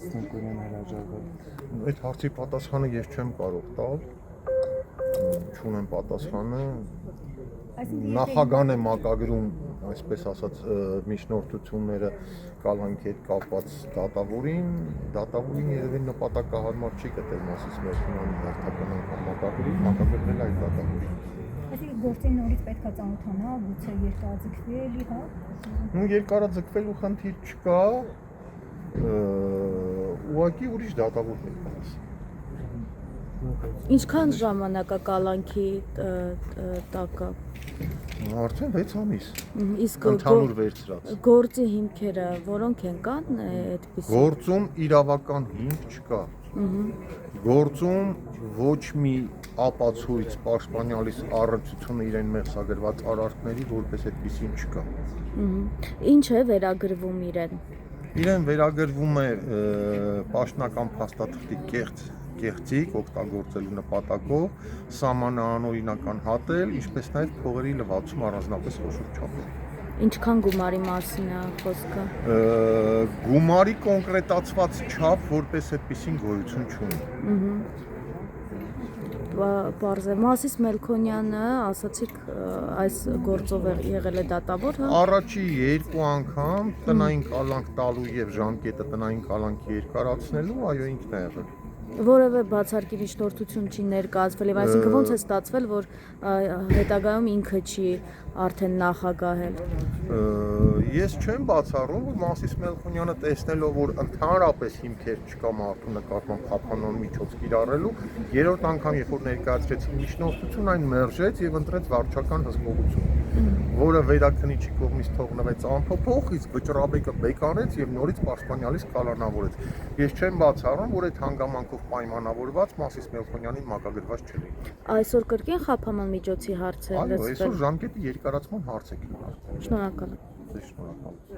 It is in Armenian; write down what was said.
Տեսնենք կունեն հրաժարվել։ Այդ հարցի պատասխանը ես չեմ կարող տալ, չունեմ պատասխանը, նախագահն է մակագրում, այսպես ասած, միջնորդությունները կալանքի հետ կապված դատավորին երևի նպատակահարմար չի գտել Մասիս Մելքոնյանի հերթական անգամ մակագրել այդ դատավորին։ Այսինքն գործին նորից պետք է ծանոթանա, գուցե երկարաձգվի էլի, հա։ Երկարաձգվելու խնդիր չկա, ուղղակի ուրիշ դատավոր պետք է։ Ինչքան ժամանակ է կալանքի տակը։ Արդեն 6 ամիս։ Իսկ ընդհանուր վերցրած։ Գործի հիմքերը որոնք են կան այդպիսի։ Գործում իրավական հիմք չկա։ Գործում ոչ մի ապացույց պաշտպանյալից առնչությունը իրեն մեղսագրված արարքների որպես այդպիսին չկա։ Ինչ է վերագրվում իրեն։ Իրեն վերագրվում է պաշտոնական փաստաթղթի կեղծիք օգտագործելու նպատակով, սահմանաանօրինական հատել, ինչպես նաև փողերի լվացում առանձնապես խոշոր չափով։ Ինչքան գումարի մասին է խոսքը։ Գումարի կոնկրետացված չափ որպես այդպիսին գոյություն չունի։ Պարզ է, Մասիս Մելքոնյանը, ասացիք, այս գործով եղել է դատավոր, հա։ Առաջի 2 անգամ տնային կալանք տալու եւ ժամկետը տնային կալանքի երկարացնելու, այո, ինքն է եղել։ Որևէ բացարկի միջնորդություն չի ներկայացվել, եւ այսինքն ոնց է ստացվել, որ հետագայում ինքը չի արդեն նախագահել։ Ես չեմ բացառում, որ Մասիս Մելքոնյանը տեսնելով, որ ընդհանրապես հիմքեր չկա մարդու նկատմամբ խափանման միջոց կիրառելու, երրորդ անգամ երբ որ ներկայացրեցին միջնորդություն, այն մերժեց եւ ընտրեց վարչական հսկողություն, որը վերաքննիչի կողմից թողնվեց անփոփոխ, իսկ վճռաբեկը բեկանեց եւ նորից պաշտպանյալից կալանավորեց։ Ես չեմ բացառում, որ այդ հանգամանքով պայմանավորված Մասիս Մելքոնյանին մակագրված չլինի։ Այսօր կրկին խափանման միջոցի հարց է լծվել։ Այո, այսօր ժամկետի երկարացման հարց է գնալ։ Շնորհակալ եմ։ Շնորհակալ եմ։